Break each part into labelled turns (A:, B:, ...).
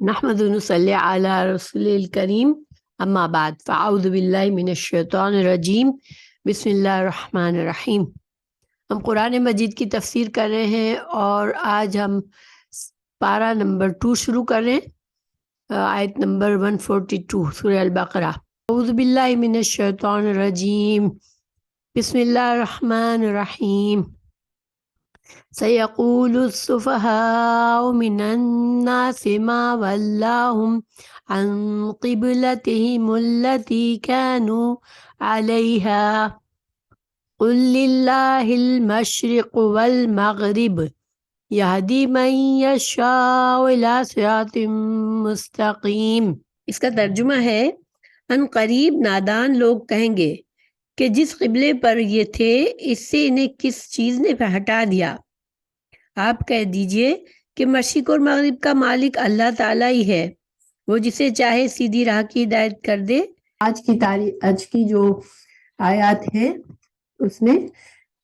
A: نحمد ونصلي على رسول الکریم اما بعد فاعوذ باللہ من الشیطان الرجیم بسم اللہ الرحمن الرحیم۔ ہم قرآن مجید کی تفسیر کر رہے ہیں اور آج ہم پارہ نمبر 2 شروع کر رہے ہیں، آیت نمبر 142 سورہ البقرہ۔ اعوذ باللہ من الشیطان الرجیم بسم اللہ الرحمن الرحیم۔ سيقول السفهاء من الناس ما ولاهم عن قبلتهم التي كانوا عليها قل لله المشرق والمغرب يهدي من يشاء إلى صراط مستقيم۔ اس کا ترجمہ ہے، ان قریب نادان لوگ کہیں گے کہ جس قبلے پر یہ تھے اس سے انہیں کس چیز نے ہٹا دیا۔ آپ کہہ دیجئے کہ مشرق اور مغرب کا مالک اللہ تعالیٰ ہی ہے، وہ جسے چاہے سیدھی راہ کی ہدایت کر دے۔ آج کی جو آیات ہے اس میں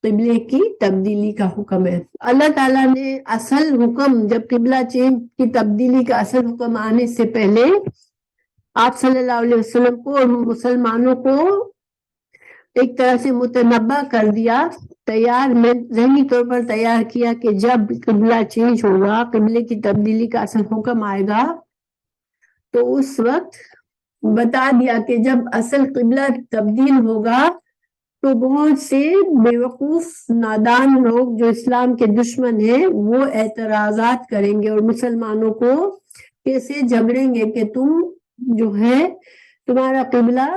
A: قبلے کی تبدیلی کا حکم ہے۔ اللہ تعالیٰ نے اصل حکم، جب قبلہ چینج کی تبدیلی کا اصل حکم آنے سے پہلے آپ صلی اللہ علیہ وسلم کو اور مسلمانوں کو ایک طرح سے متنبع کر دیا، تیار میں ذہنی طور پر تیار کیا کہ جب قبلہ چینج ہوگا، قبلے کی تبدیلی کا اصل حکم آئے گا، تو اس وقت بتا دیا کہ جب اصل قبلہ تبدیل ہوگا تو بہت سے بیوقوف نادان لوگ جو اسلام کے دشمن ہیں وہ اعتراضات کریں گے اور مسلمانوں کو کیسے جھگڑیں گے کہ تم جو ہے تمہارا قبلہ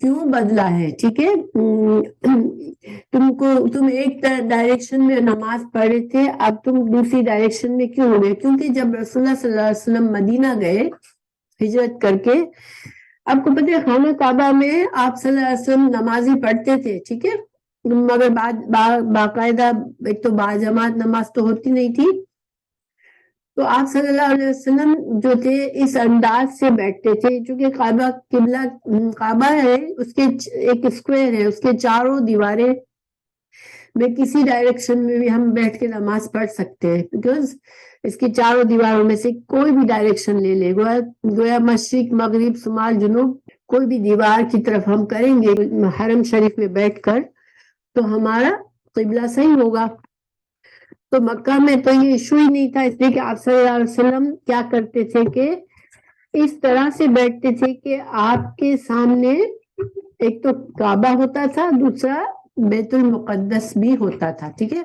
A: کیوں بدلا ہے، ٹھیک ہے، تم ایک ڈائریکشن میں نماز پڑھ رہے تھے، اب تم دوسری ڈائریکشن میں کیوں ہو گئے؟ کیونکہ جب رسول اللہ صلی اللہ علیہ وسلم مدینہ گئے ہجرت کر کے، آپ کو پتہ ہے خانہ کعبہ میں آپ صلی اللہ علیہ وسلم نمازی پڑھتے تھے، ٹھیک ہے، مگر باقاعدہ ایک تو باجماعت نماز تو ہوتی نہیں تھی، تو آپ صلی اللہ علیہ وسلم جو تھے اس انداز سے بیٹھتے تھے، چونکہ کعبہ ہے، اس کے ایک اسکوائر ہے، اس کے چاروں دیواریں میں کسی ڈائریکشن میں بھی ہم بیٹھ کے نماز پڑھ سکتے ہیں، بیکاز اس کی چاروں دیواروں میں سے کوئی بھی ڈائریکشن لے لے، گویا مشرق مغرب شمال جنوب کوئی بھی دیوار کی طرف ہم کریں گے حرم شریف میں بیٹھ کر تو ہمارا قبلہ صحیح ہوگا۔ تو مکہ میں تو یہ ایشو ہی نہیں تھا، اس لیے کہ آپ صلی اللہ علیہ وسلم کیا کرتے تھے کہ اس طرح سے بیٹھتے تھے کہ آپ کے سامنے ایک تو کعبہ ہوتا تھا، دوسرا بیت المقدس بھی ہوتا تھا، ٹھیک ہے۔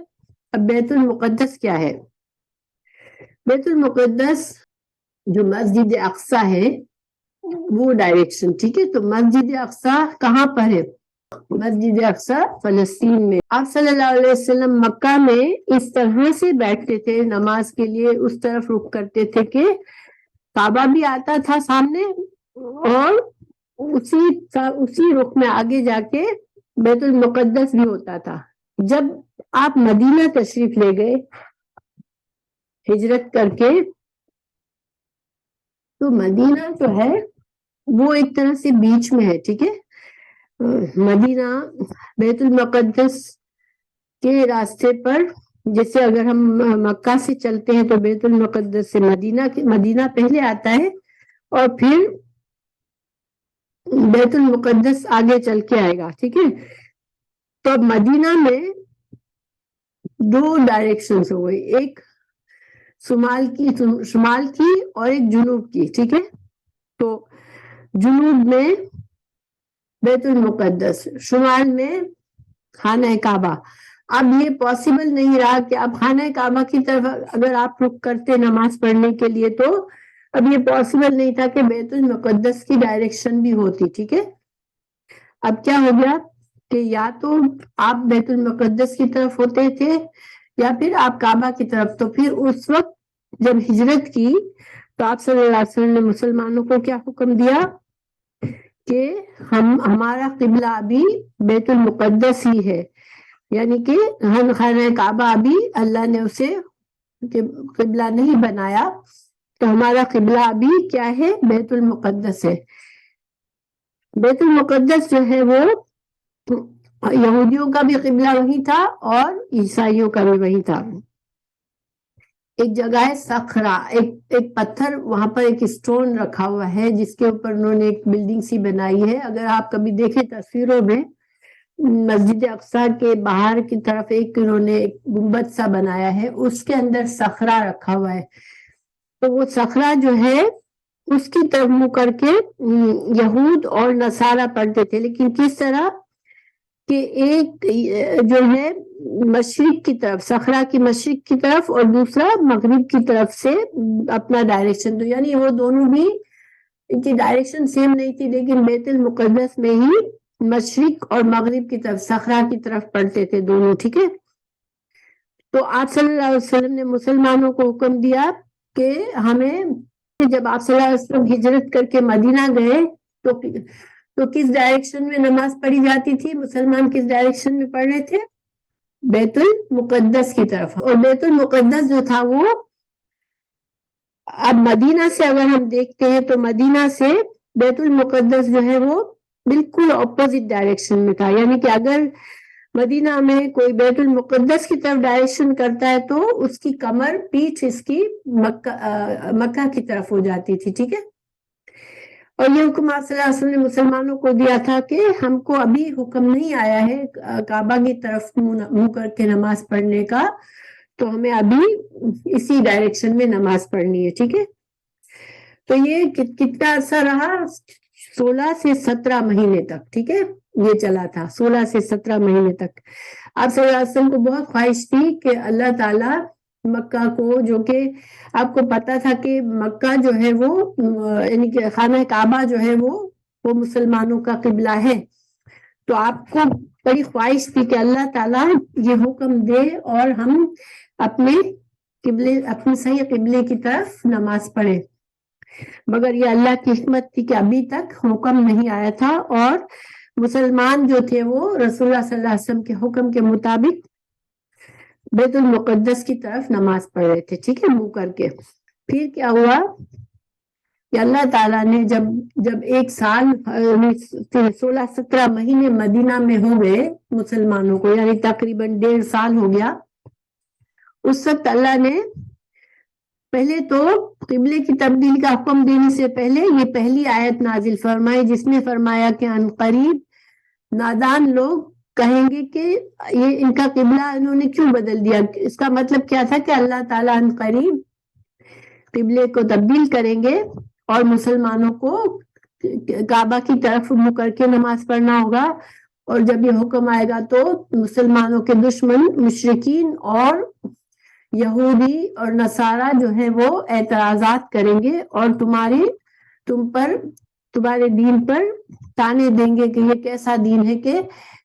A: اب بیت المقدس کیا ہے؟ بیت المقدس جو مسجد اقصی ہے وہ ڈائریکشن، ٹھیک ہے، تو مسجد اقصی کہاں پر ہے؟ مسجد اقصی فلسطین میں۔ آپ صلی اللہ علیہ وسلم مکہ میں اس طرح سے بیٹھتے تھے نماز کے لیے، اس طرف رخ کرتے تھے کہ کعبہ بھی آتا تھا سامنے اور اسی رخ میں آگے جا کے بیت المقدس بھی ہوتا تھا۔ جب آپ مدینہ تشریف لے گئے ہجرت کر کے، تو مدینہ جو ہے وہ ایک طرح سے بیچ میں ہے، ٹھیک ہے، مدینہ بیت المقدس کے راستے پر، جیسے اگر ہم مکہ سے چلتے ہیں تو بیت المقدس سے مدینہ پہلے آتا ہے اور پھر بیت المقدس آگے چل کے آئے گا، ٹھیک ہے۔ تو اب مدینہ میں 2 ڈائریکشنز ہو گئی، ایک شمال کی اور ایک جنوب کی، ٹھیک ہے۔ تو جنوب میں بیت المقدس، شمال میں خانہ کعبہ۔ اب یہ پاسبل نہیں رہا کہ اب خانہ کعبہ کی طرف اگر آپ رخ کرتے نماز پڑھنے کے لیے تو اب یہ پاسبل نہیں تھا کہ بیت المقدس کی ڈائریکشن بھی ہوتی، ٹھیک ہے۔ اب کیا ہو گیا کہ یا تو آپ بیت المقدس کی طرف ہوتے تھے یا پھر آپ کعبہ کی طرف۔ تو پھر اس وقت جب ہجرت کی تو آپ صلی اللہ علیہ وسلم نے مسلمانوں کو کیا حکم دیا کہ ہمارا قبلہ ابھی بیت المقدس ہی ہے، یعنی کہ خانہ کعبہ ابھی اللہ نے اسے قبلہ نہیں بنایا، تو ہمارا قبلہ ابھی کیا ہے؟ بیت المقدس ہے۔ بیت المقدس جو ہے وہ یہودیوں کا بھی قبلہ وہی تھا اور عیسائیوں کا بھی وہی تھا۔ ایک جگہ ہے سخرا، ایک پتھر، وہاں پر ایک اسٹون رکھا ہوا ہے جس کے اوپر انہوں نے ایک بلڈنگ سی بنائی ہے. اگر آپ کبھی دیکھیں تصویروں میں، مسجد اقصی کے باہر کی طرف ایک انہوں نے ایک گنبد سا بنایا ہے، اس کے اندر صخرہ رکھا ہوا ہے. تو وہ صخرہ جو ہے اس کی طرف منہ کر کے یہود اور نصارہ پڑھتے تھے. لیکن کس طرح کہ ایک جو ہے مشرق کی طرف، صخرہ کی مشرق کی طرف، اور دوسرا مغرب کی طرف سے اپنا ڈائریکشن. تو یعنی وہ دونوں بھی، ان کی ڈائریکشن سیم نہیں تھی، لیکن بیت المقدس میں ہی مشرق اور مغرب کی طرف، صخرہ کی طرف پڑھتے تھے دونوں. ٹھیک ہے. تو آپ صلی اللہ علیہ وسلم نے مسلمانوں کو حکم دیا کہ ہمیں، جب آپ صلی اللہ علیہ وسلم ہجرت کر کے مدینہ گئے تو کس ڈائریکشن میں نماز پڑھی جاتی تھی؟ مسلمان کس ڈائریکشن میں پڑھ رہے تھے؟ بیت المقدس کی طرف. اور بیت المقدس جو تھا وہ، اب مدینہ سے اگر ہم دیکھتے ہیں تو مدینہ سے بیت المقدس جو ہے وہ بالکل اپوزٹ ڈائریکشن میں تھا. یعنی کہ اگر مدینہ میں کوئی بیت المقدس کی طرف ڈائریکشن کرتا ہے تو اس کی کمر، پیٹھ اس کی مکہ کی طرف ہو جاتی تھی. ٹھیک ہے. اور یہ حکم آپ صلی اللہ علیہ وسلم نے مسلمانوں کو دیا تھا کہ ہم کو ابھی حکم نہیں آیا ہے کعبہ کی طرف منہ کر کے نماز پڑھنے کا، تو ہمیں ابھی اسی ڈائریکشن میں نماز پڑھنی ہے. ٹھیک ہے. تو یہ کتنا عرصہ رہا؟ 16 سے 17 مہینے تک. ٹھیک ہے. یہ چلا تھا 16 سے 17 مہینے تک. آپ صلی اللہ علیہ وسلم کو بہت خواہش تھی کہ اللہ تعالیٰ مکہ کو، جو کہ آپ کو پتا تھا کہ مکہ جو ہے وہ، یعنی کہ خانہ کعبہ جو ہے وہ مسلمانوں کا قبلہ ہے. تو آپ کو بڑی خواہش تھی کہ اللہ تعالیٰ یہ حکم دے اور ہم اپنے قبلے، اپنے صحیح قبلے کی طرف نماز پڑھیں. مگر یہ اللہ کی حکمت تھی کہ ابھی تک حکم نہیں آیا تھا، اور مسلمان جو تھے وہ رسول اللہ صلی اللہ علیہ وسلم کے حکم کے مطابق بیت المقدس کی طرف نماز پڑھ رہے تھے. ٹھیک ہے. منہ کر کے. پھر کیا ہوا کہ اللہ تعالیٰ نے جب ایک سال 16-17 مہینے مدینہ میں ہو گئے مسلمانوں کو، یعنی تقریباً 1.5 سال ہو گیا، اس وقت اللہ نے پہلے تو قبلے کی تبدیلی کا حکم دینے سے پہلے یہ پہلی آیت نازل فرمائی، جس میں فرمایا کہ ان قریب نادان لوگ کہیں گے کہ یہ ان کا قبلہ انہوں نے کیوں بدل دیا. اس کا مطلب کیا تھا کہ اللہ تعالیٰ ان قریب قبلے کو تبدیل کریں گے اور مسلمانوں کو کعبہ کی طرف منہ کر کے نماز پڑھنا ہوگا. اور جب یہ حکم آئے گا تو مسلمانوں کے دشمن مشرکین اور یہودی اور نصارہ جو ہے وہ اعتراضات کریں گے اور تمہارے دین پر تانے دیں گے کہ یہ کیسا دین ہے کہ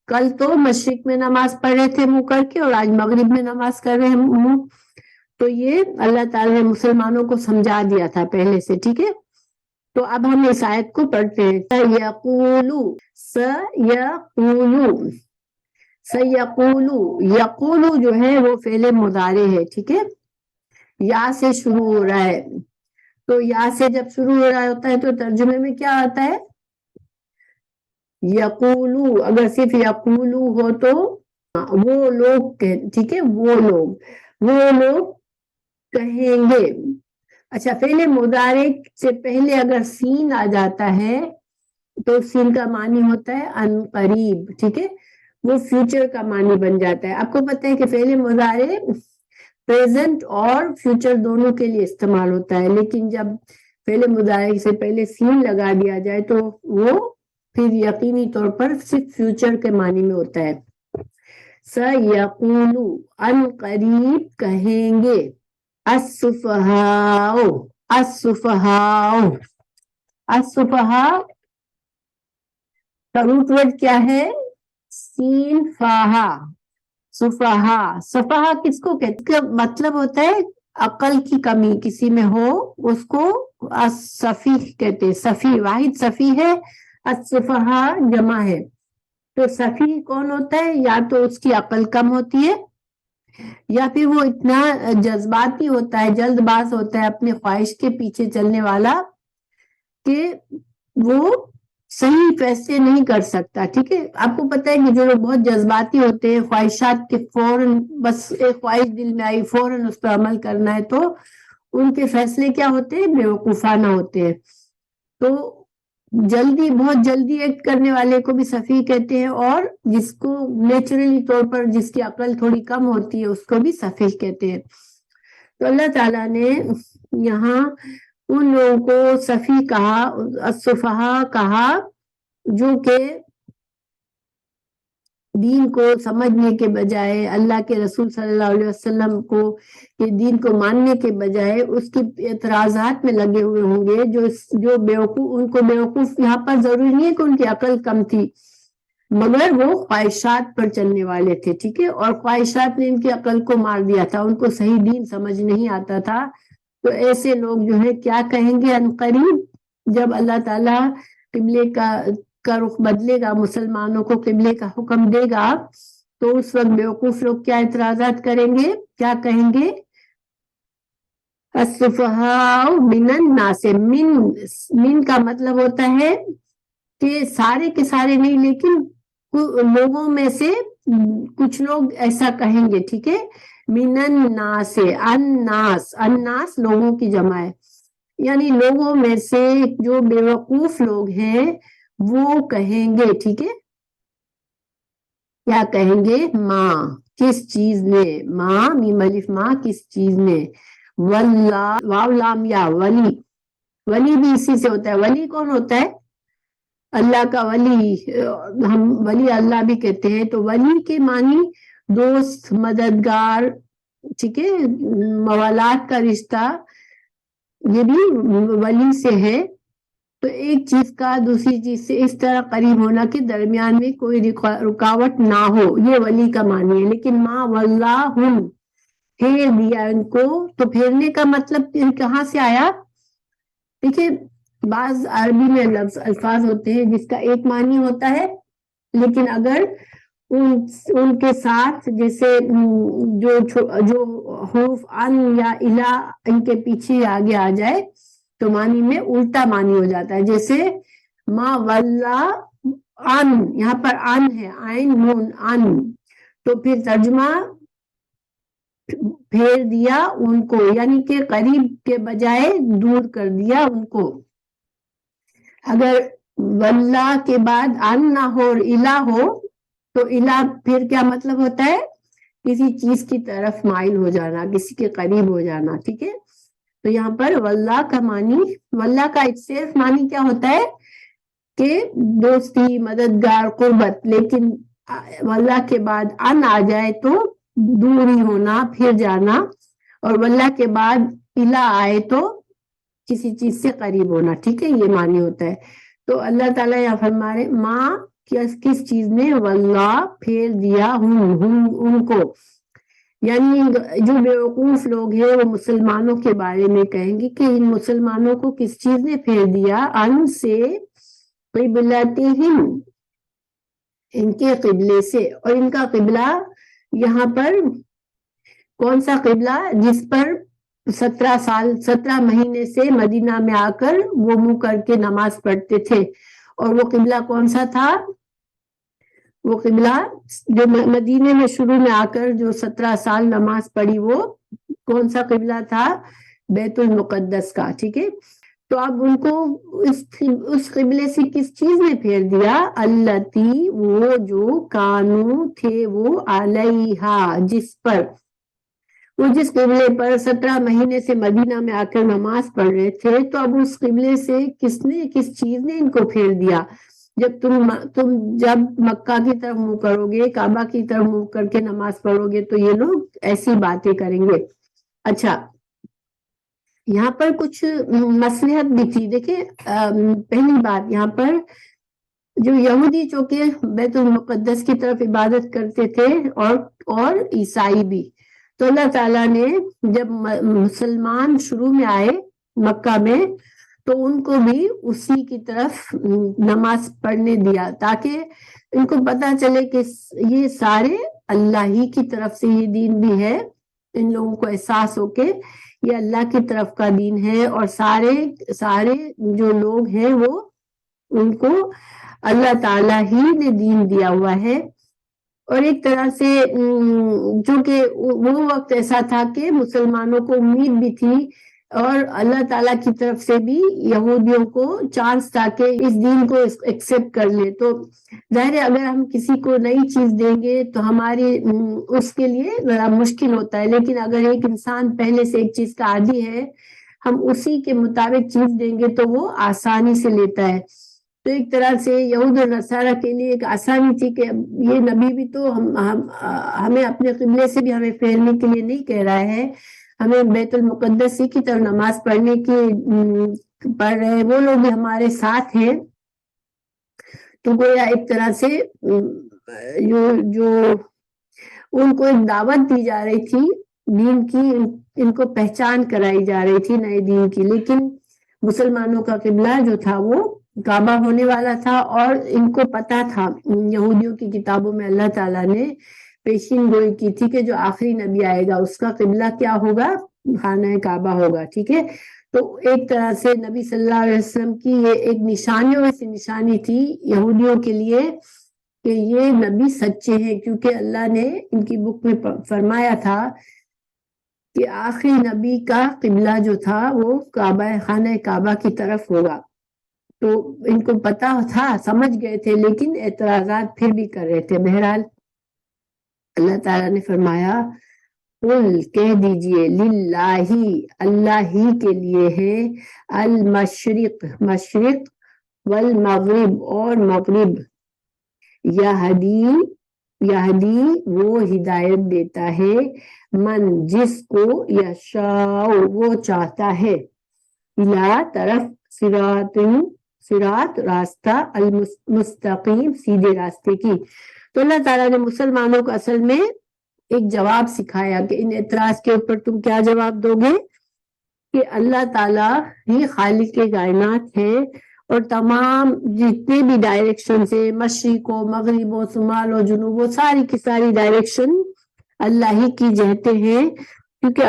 A: کل تو مشرق میں نماز پڑھ رہے تھے منہ کر کے اور آج مغرب میں نماز کر رہے ہیں منہ. تو یہ اللہ تعالیٰ نے مسلمانوں کو سمجھا دیا تھا پہلے سے. ٹھیک ہے. تو اب ہم اس آیت کو پڑھتے ہیں. یقولو جو ہے وہ فعل مضارع ہے. ٹھیک ہے. یا سے شروع ہو رہا ہے. تو یا سے جب شروع ہو رہا ہوتا ہے تو ترجمے میں کیا آتا ہے؟ یقولو. اگر صرف یقولو ہو تو وہ لوگ، ٹھیک ہے، وہ لوگ کہیں گے. اچھا، فعل مضارع سے پہلے اگر سین آ جاتا ہے تو سین کا معنی ہوتا ہے ان قریب. ٹھیک ہے. وہ فیوچر کا معنی بن جاتا ہے. آپ کو پتہ ہے کہ فعل مضارع پریزنٹ اور فیوچر دونوں کے لیے استعمال ہوتا ہے، لیکن جب فعل مضارع سے پہلے سین لگا دیا جائے تو وہ پھر یقینی طور پر صرف فیوچر کے معنی میں ہوتا ہے. سَيَقُولُ ان قریب کہیں گے. السفہاء کا روٹ ورڈ کیا ہے؟ سین فاہا. صفحہ کس کو کہتے ہیں؟ مطلب ہوتا ہے عقل کی کمی کسی میں ہو اس کو صفیح کہتے ہیں. صفیح واحد صفیح ہے، الصفحاء جمع ہے. تو صفیح کون ہوتا ہے؟ یا تو اس کی عقل کم ہوتی ہے یا پھر وہ اتنا جذباتی ہوتا ہے، جلد باز ہوتا ہے، اپنے خواہش کے پیچھے چلنے والا، کہ وہ صحیح فیصلے نہیں کر سکتا. ٹھیک ہے, آپ کو پتہ ہے کہ جو لوگ بہت جذباتی ہوتے ہیں, خواہشات کے فوراً بس ایک خواہش دل میں آئی فوراً اس پر عمل کرنا ہے, تو ان کے فیصلے کیا ہوتے ہیں, بیوقوفانہ ہوتے ہیں. تو بہت جلدی ایکٹ کرنے والے کو بھی سفیہ کہتے ہیں, اور جس کو نیچرلی طور پر جس کی عقل تھوڑی کم ہوتی ہے اس کو بھی سفیہ کہتے ہیں. تو اللہ تعالیٰ نے یہاں ان لوگوں کو سفیہ کہا, السفہاء کہا, جو کہ دین کو سمجھنے کے بجائے, اللہ کے رسول صلی اللہ علیہ وسلم کو یہ دین کو ماننے کے بجائے اس کی اعتراضات میں لگے ہوئے ہوں گے, جو بیوقوف, ان کو بیوقوف یہاں پر ضروری نہیں ہے کہ ان کی عقل کم تھی, مگر وہ خواہشات پر چلنے والے تھے. ٹھیک ہے, اور خواہشات نے ان کی عقل کو مار دیا تھا, ان کو صحیح دین سمجھ نہیں آتا تھا. تو ایسے لوگ جو ہے کیا کہیں گے عنقریب, جب اللہ تعالیٰ قبلے کا رخ بدلے گا, مسلمانوں کو قبلے کا حکم دے گا, تو اس وقت بیوقوف لوگ کیا اعتراضات کریں گے, کیا کہیں گے, السفہاء من الناس, من کا مطلب ہوتا ہے کہ سارے کے سارے نہیں, لیکن لوگوں میں سے کچھ لوگ ایسا کہیں گے. ٹھیک ہے, من الناس, الناس لوگوں کی جمع ہے, یعنی لوگوں میں سے جو بیوقوف لوگ ہیں وہ کہیں گے. ٹھیک ہے, کیا کہیں گے, ماں, کس چیز نے, ماں میم الف ماں, کس چیز نے, واللہ واو لام یا, ولی بھی اسی سے ہوتا ہے. ولی کون ہوتا ہے, اللہ کا ولی, ہم ولی اللہ بھی کہتے ہیں. تو ولی کے معنی دوست, مددگار. ٹھیک ہے, موالات کا رشتہ یہ بھی ولی سے ہے. تو ایک چیز کا دوسری چیز سے اس طرح قریب ہونا کہ درمیان میں کوئی رکاوٹ نہ ہو, یہ ولی کا معنی ہے. لیکن ماں واللہ پھیر دیا ان کو, تو پھیرنے کا مطلب کہاں سے آیا, دیکھیے بعض عربی میں الفاظ ہوتے ہیں جس کا ایک معنی ہوتا ہے, لیکن اگر ان کے ساتھ جیسے جو حروف ان یا الہ ان کے پیچھے آگے آ جائے تو معنی میں الٹا معنی ہو جاتا ہے. جیسے ما واللہ ان, یہاں پر ان ہے, عین نون ان, تو پھر ترجمہ پھیر دیا ان کو, یعنی کہ قریب کے بجائے دور کر دیا ان کو. اگر واللہ کے بعد ان نہ ہو اور الہ ہو تو الہ پھر کیا مطلب ہوتا ہے, کسی چیز کی طرف مائل ہو جانا, کسی کے قریب ہو جانا. ٹھیک ہے, تو یہاں پر واللہ کا معنی, واللہ کا صرف معنی کیا ہوتا ہے کہ دوستی, مددگار, قربت. لیکن واللہ کے بعد ان آ جائے تو دوری ہونا, پھر جانا, اور واللہ کے بعد الہ آئے تو کسی چیز سے قریب ہونا. ٹھیک ہے, یہ معنی ہوتا ہے. تو اللہ تعالیٰ یا فرما رہے ماں کس چیز نے, واللہ پھیر دیا ان کو, یعنی جو بیوقوف لوگ ہیں وہ مسلمانوں کے بارے میں کہیں گے کہ ان مسلمانوں کو کس چیز نے پھیر دیا, ان سے, قبلتہم, ان کے قبلے سے. اور ان کا قبلہ یہاں پر کون سا قبلہ, جس پر 17 مہینے سے مدینہ میں آ کر وہ منہ کر کے نماز پڑھتے تھے. اور وہ قبلہ کون سا تھا, وہ قبلہ جو مدینے میں شروع میں آ کر جو 17 سال نماز پڑھی, وہ کون سا قبلہ تھا, بیت المقدس کا. ٹھیک ہے, تو اب ان کو اس قبلے سے کس چیز نے پھیر دیا, اللتی, وہ جو, کانو تھے وہ, علیہا, جس پر, وہ جس قبلے پر 17 مہینے سے مدینہ میں آ کر نماز پڑھ رہے تھے. تو اب اس قبلے سے کس چیز نے ان کو پھیر دیا. جب تم جب مکہ کی طرف منہ کرو گے, کعبہ کی طرف منہ کر کے نماز پڑھو گے, تو یہ لوگ ایسی باتیں کریں گے. اچھا, یہاں پر کچھ مصلحت بھی تھی. دیکھیں پہلی بات, یہاں پر جو یہودی چونکہ بیت المقدس کی طرف عبادت کرتے تھے, اور عیسائی بھی, تو اللہ تعالیٰ نے جب مسلمان شروع میں آئے مکہ میں تو ان کو بھی اسی کی طرف نماز پڑھنے دیا, تاکہ ان کو پتہ چلے کہ یہ سارے اللہ ہی کی طرف سے یہ دین بھی ہے. ان لوگوں کو احساس ہو کہ یہ اللہ کی طرف کا دین ہے, اور سارے جو لوگ ہیں وہ ان کو اللہ تعالیٰ ہی نے دین دیا ہوا ہے. اور ایک طرح سے جو کہ وہ وقت ایسا تھا کہ مسلمانوں کو امید بھی تھی اور اللہ تعالیٰ کی طرف سے بھی یہودیوں کو چانس تھا کہ اس دین کو ایکسپٹ کر لے. تو ظاہر ہے اگر ہم کسی کو نئی چیز دیں گے تو ہماری اس کے لیے بڑا مشکل ہوتا ہے، لیکن اگر ایک انسان پہلے سے ایک چیز کا عادی ہے، ہم اسی کے مطابق چیز دیں گے تو وہ آسانی سے لیتا ہے. تو ایک طرح سے یہود و نصارہ کے لیے ایک آسانی تھی کہ یہ نبی بھی تو ہمیں اپنے قبلے سے بھی ہمیں پھیرنے کے لیے نہیں کہہ رہا ہے، ہمیں بیت المقدس کی طرف نماز پڑھنے کی پڑھ رہے، وہ لوگ بھی ہمارے ساتھ ہیں. تو گویا ایک طرح سے جو ان کو ایک دعوت دی جا رہی تھی دین کی، ان کو پہچان کرائی جا رہی تھی نئے دین کی. لیکن مسلمانوں کا قبلہ جو تھا وہ کعبہ ہونے والا تھا، اور ان کو پتا تھا، یہودیوں کی کتابوں میں اللہ تعالیٰ نے پیشین گوئی کی تھی کہ جو آخری نبی آئے گا اس کا قبلہ کیا ہوگا، خانہ کعبہ ہوگا. ٹھیک ہے، تو ایک طرح سے نبی صلی اللہ علیہ وسلم کی یہ ایک نشانیوں میں سے نشانی تھی یہودیوں کے لیے کہ یہ نبی سچے ہیں، کیونکہ اللہ نے ان کی بک میں فرمایا تھا کہ آخری نبی کا قبلہ جو تھا وہ کعبہ، خانہ کعبہ کی طرف ہوگا. تو ان کو پتا تھا، سمجھ گئے تھے، لیکن اعتراضات پھر بھی کر رہے تھے. بہرحال اللہ تعالیٰ نے فرمایا قل، کہہ دیجئے، للہ، اللہ ہی کے لیے ہے، المشرق، مشرق، والمغرب، اور مغرب، یہدی وہ ہدایت دیتا ہے، من جس کو، یشاء وہ چاہتا ہے، الی طرف، صراط راستہ، المستقیم سیدھے راستے کی. تو اللہ تعالیٰ نے مسلمانوں کو اصل میں ایک جواب سکھایا کہ ان اعتراض کے اوپر تم کیا جواب دو گے کہ اللہ تعالیٰ ہی خالق کائنات ہے، اور تمام جتنے بھی ڈائریکشن سے، مشرق و مغرب و شمال و جنوب، وہ ساری کی ساری ڈائریکشن اللہ ہی کی جہتیں ہیں، کیونکہ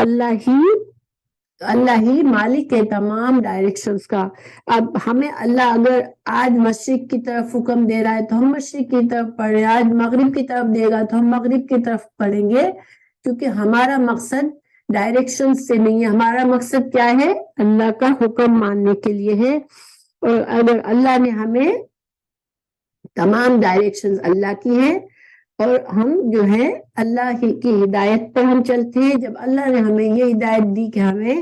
A: اللہ ہی مالک ہے تمام ڈائریکشنز کا. اب ہمیں اللہ اگر آج مشرق کی طرف حکم دے رہا ہے تو ہم مشرق کی طرف پڑھ رہے ہیں، آج مغرب کی طرف دے گا تو ہم مغرب کی طرف پڑھیں گے، کیونکہ ہمارا مقصد ڈائریکشن سے نہیں ہے، ہمارا مقصد کیا ہے، اللہ کا حکم ماننے کے لیے ہے. اور اگر اللہ نے ہمیں، تمام ڈائریکشنز اللہ کی ہیں اور ہم جو ہے اللہ کی ہدایت پر ہم چلتے ہیں. جب اللہ نے ہمیں یہ ہدایت دی کہ ہمیں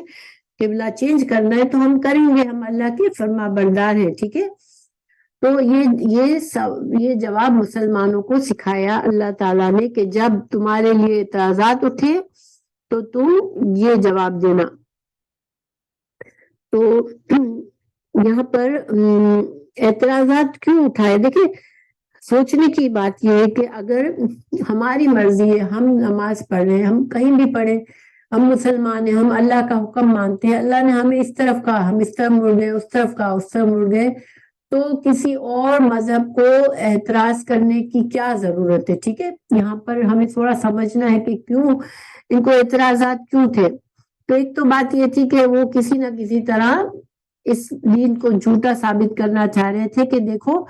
A: قبلہ چینج کرنا ہے تو ہم کریں گے، ہم اللہ کے فرما بردار ہیں. ٹھیک ہے، تو یہ جواب مسلمانوں کو سکھایا اللہ تعالیٰ نے کہ جب تمہارے لیے اعتراضات اٹھے تو تم یہ جواب دینا. تو یہاں پر اعتراضات کیوں اٹھائے؟ دیکھیں، سوچنے کی بات یہ ہے کہ اگر ہماری مرضی ہے، ہم نماز پڑھ رہے ہیں، ہم کہیں بھی پڑھیں، ہم مسلمان ہیں، ہم اللہ کا حکم مانتے ہیں، اللہ نے ہمیں اس طرف کہا ہم اس طرف مڑ گئے، اس طرف کہا اس طرف مڑ گئے، تو کسی اور مذہب کو اعتراض کرنے کی کیا ضرورت ہے؟ ٹھیک ہے، یہاں پر ہمیں تھوڑا سمجھنا ہے کہ کیوں ان کو اعتراضات کیوں تھے. تو ایک تو بات یہ تھی کہ وہ کسی نہ کسی طرح اس دین کو جھوٹا ثابت کرنا چاہ رہے تھے کہ دیکھو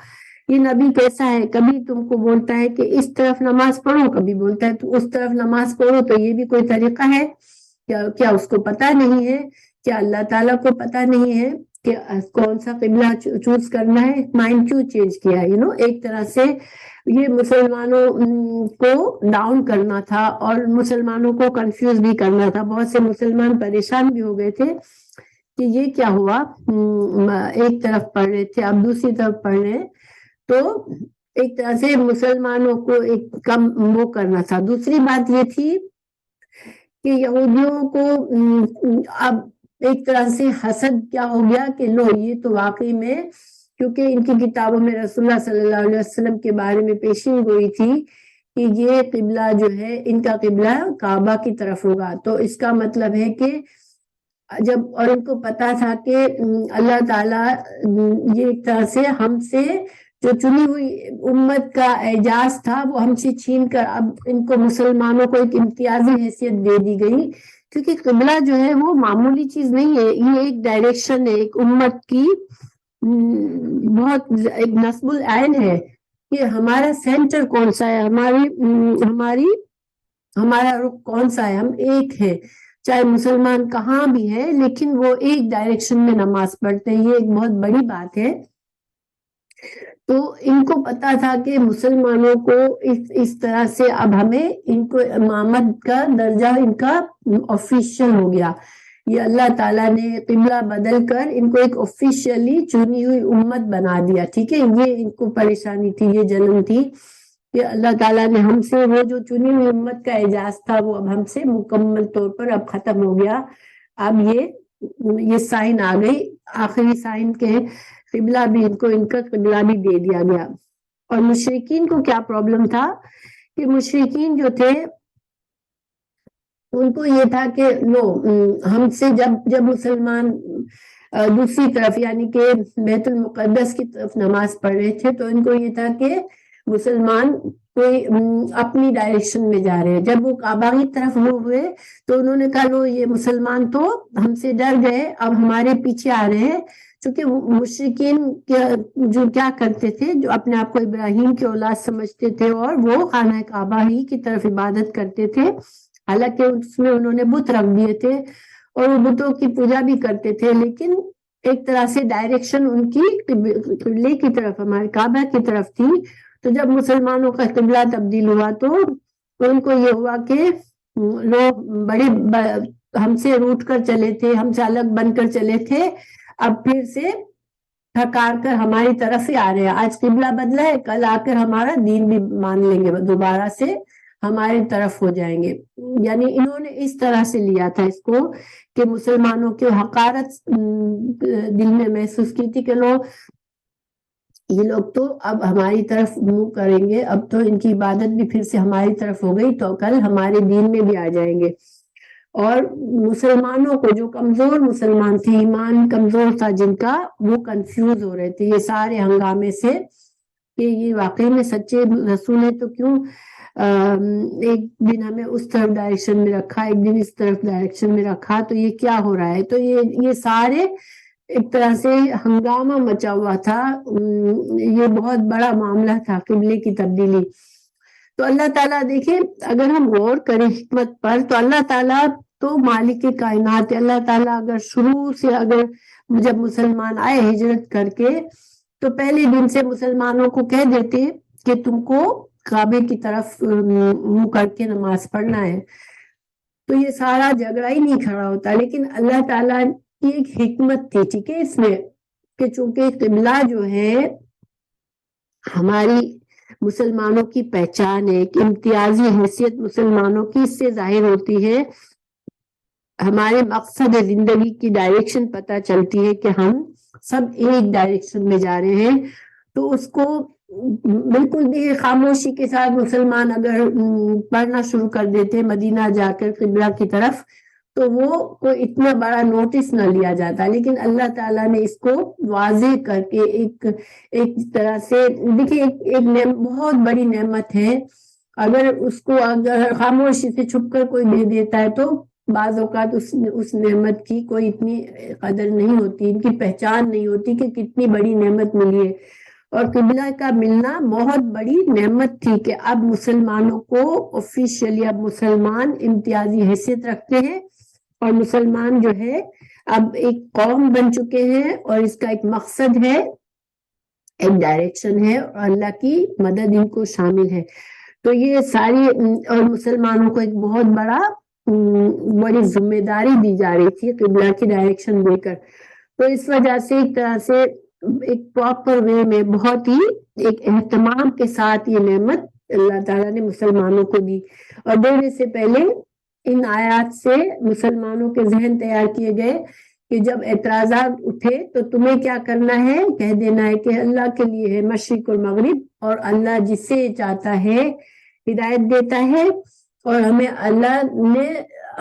A: یہ نبی کیسا ہے، کبھی تم کو بولتا ہے کہ اس طرف نماز پڑھو، کبھی بولتا ہے تو اس طرف نماز پڑھو، تو یہ بھی کوئی طریقہ ہے کیا اس کو پتا نہیں ہے؟ کیا اللہ تعالیٰ کو پتا نہیں ہے کہ کون سا قبلہ چوز کرنا ہے؟ مائنڈ کیوں چینج کیا ہے؟ ایک طرح سے یہ مسلمانوں کو ڈاؤن کرنا تھا اور مسلمانوں کو کنفیوز بھی کرنا تھا. بہت سے مسلمان پریشان بھی ہو گئے تھے کہ یہ کیا ہوا، ایک طرف پڑھ رہے تھے اب دوسری طرف پڑھ رہے ہیں. تو ایک طرح سے مسلمانوں کو ایک کم وہ کرنا تھا. دوسری بات یہ تھی کہ یہودیوں کو اب ایک طرح سے حسد کیا ہو گیا کہ لو یہ تو واقعی میں، کیونکہ ان کی کتابوں میں رسول اللہ صلی اللہ علیہ وسلم کے بارے میں پیشین گوئی تھی کہ یہ قبلہ جو ہے ان کا قبلہ کعبہ کی طرف ہوگا. تو اس کا مطلب ہے کہ جب، اور ان کو پتا تھا کہ اللہ تعالیٰ یہ ایک طرح سے ہم سے جو چنی ہوئی امت کا اعجاز تھا وہ ہم سے چھین کر اب ان کو مسلمانوں کو ایک امتیازی حیثیت دے دی گئی، کیونکہ قبلہ جو ہے وہ معمولی چیز نہیں ہے، یہ ایک ڈائریکشن ہے ایک امت کی بہت ایک نصب العین ہے کہ ہمارا سینٹر کون سا ہے، ہمارا رخ کون سا ہے. ہم ایک ہے، چاہے مسلمان کہاں بھی ہے لیکن وہ ایک ڈائریکشن میں نماز پڑھتے ہیں. یہ ایک بہت بڑی بات ہے. تو ان کو پتا تھا کہ مسلمانوں کو اس طرح سے اب ہمیں ان کو امامت کا درجہ ان کا آفیشیل ہو گیا. یہ اللہ تعالیٰ نے قبلہ بدل کر ان کو ایک آفیشیلی چنی ہوئی امت بنا دیا. ٹھیک ہے، یہ ان کو پریشانی تھی، یہ جلن تھی کہ اللہ تعالیٰ نے ہم سے وہ جو چنی ہوئی امت کا اعزاز تھا وہ اب ہم سے مکمل طور پر اب ختم ہو گیا. اب یہ سائن آ گئی، آخری سائن کے قبلہ بھی ان کو ان کا قبلہ بھی دے دیا گیا. اور مشرکین کو کیا پرابلم تھا کہ مشرکین جو تھے ان کو یہ تھا کہ لو ہم سے جب مسلمان دوسری طرف یعنی کہ بیت المقدس کی طرف نماز پڑھ رہے تھے تو ان کو یہ تھا کہ مسلمان کوئی اپنی ڈائریکشن میں جا رہے ہیں. جب وہ کعبہ کی طرف ہوئے تو انہوں نے کہا لو یہ مسلمان تو ہم سے ڈر گئے، اب ہمارے پیچھے آ رہے ہیں. چونکہ مشرکین جو کیا کرتے تھے، جو اپنے آپ کو ابراہیم کی اولاد سمجھتے تھے اور وہ خانہ کعبہ ہی کی طرف عبادت کرتے تھے، حالانکہ اس میں انہوں نے بت رکھ دیے تھے اور وہ بتوں کی پوجا بھی کرتے تھے، لیکن ایک طرح سے ڈائریکشن ان کی قبلے کی طرف، ہمارے کعبہ کی طرف تھی. تو جب مسلمانوں کا قبلہ تبدیل ہوا تو ان کو یہ ہوا کہ لوگ بڑے ہم سے روٹ کر چلے تھے، ہم سے الگ بن کر چلے تھے، اب پھر سے تھکار کر ہماری طرف ہی آ رہے ہیں. آج قبلہ بدلا ہے، کل آ کر ہمارا دین بھی مان لیں گے، دوبارہ سے ہماری طرف ہو جائیں گے. یعنی انہوں نے اس طرح سے لیا تھا اس کو کہ مسلمانوں کی حقارت دل میں محسوس کی تھی کہ یہ لوگ تو اب ہماری طرف منہ کریں گے، اب تو ان کی عبادت بھی پھر سے ہماری طرف ہو گئی تو کل ہمارے دین میں بھی آ جائیں گے. اور مسلمانوں کو جو کمزور مسلمان تھے، ایمان کمزور تھا جن کا، وہ کنفیوز ہو رہے تھے یہ سارے ہنگامے سے کہ یہ واقعی میں سچے رسول ہے تو کیوں ایک دن ہمیں اس طرف ڈائریکشن میں رکھا، ایک دن اس طرف ڈائریکشن میں رکھا، تو یہ کیا ہو رہا ہے. تو یہ سارے ایک طرح سے ہنگامہ مچا ہوا تھا. یہ بہت بڑا معاملہ تھا قبلے کی تبدیلی. تو اللہ تعالیٰ دیکھیں اگر ہم غور کریں حکمت پر تو اللہ تعالیٰ تو مالک کائنات ہے. اللہ تعالیٰ اگر شروع سے جب مسلمان آئے ہجرت کر کے تو پہلے دن سے مسلمانوں کو کہہ دیتے کہ تم کو کعبے کی طرف منہ کر کے نماز پڑھنا ہے، تو یہ سارا جھگڑا ہی نہیں کھڑا ہوتا. لیکن اللہ تعالیٰ کی ایک حکمت تھی، ٹھیک ہے، اس میں کہ چونکہ قبلہ جو ہے ہماری مسلمانوں کی پہچان ہے، ایک امتیازی حیثیت مسلمانوں کی اس سے ظاہر ہوتی ہے. ہمارے مقصد زندگی کی ڈائریکشن پتہ چلتی ہے کہ ہم سب ایک ڈائریکشن میں جا رہے ہیں. تو اس کو بالکل بھی خاموشی کے ساتھ مسلمان اگر پڑھنا شروع کر دیتے مدینہ جا کر قبلہ کی طرف تو وہ کوئی اتنا بڑا نوٹس نہ لیا جاتا. لیکن اللہ تعالیٰ نے اس کو واضح کر کے ایک طرح سے دیکھیے ایک بہت بڑی نعمت ہے. اگر اس کو اگر خاموشی سے چھپ کر کوئی دے دیتا ہے تو بعض اوقات اس نعمت کی کوئی اتنی قدر نہیں ہوتی، ان کی پہچان نہیں ہوتی کہ کتنی بڑی نعمت ملی ہے. اور قبلہ کا ملنا بہت بڑی نعمت تھی کہ اب مسلمانوں کو آفیشیلی اب مسلمان امتیازی حیثیت رکھتے ہیں اور مسلمان جو ہے اب ایک قوم بن چکے ہیں اور اس کا ایک مقصد ہے، ایک ڈائریکشن ہے اور اللہ کی مدد ان کو شامل ہے. تو یہ ساری اور مسلمانوں کو ایک بہت بڑی ذمہ داری دی جا رہی تھی قبلہ کی ڈائریکشن دے کر. تو اس وجہ سے ایک طرح سے ایک پراپر وے میں بہت ہی ایک اہتمام کے ساتھ یہ نعمت اللہ تعالیٰ نے مسلمانوں کو دی. اور دینے سے پہلے ان آیات سے مسلمانوں کے ذہن تیار کیے گئے کہ جب اعتراضات اٹھے تو تمہیں کیا کرنا ہے، کہہ دینا ہے کہ اللہ کے لیے ہے مشرق اور مغرب، اور اللہ جسے چاہتا ہے ہدایت دیتا ہے، اور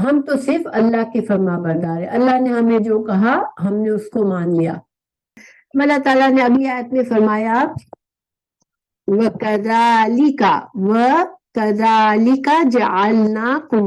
A: ہم تو صرف اللہ کے فرما بردار ہے. اللہ نے ہمیں جو کہا ہم نے اس کو مان لیا. اللہ تعالیٰ نے اگلی آیت میں فرمایا وَكَذَلِكَ جَعَلْنَاكُمْ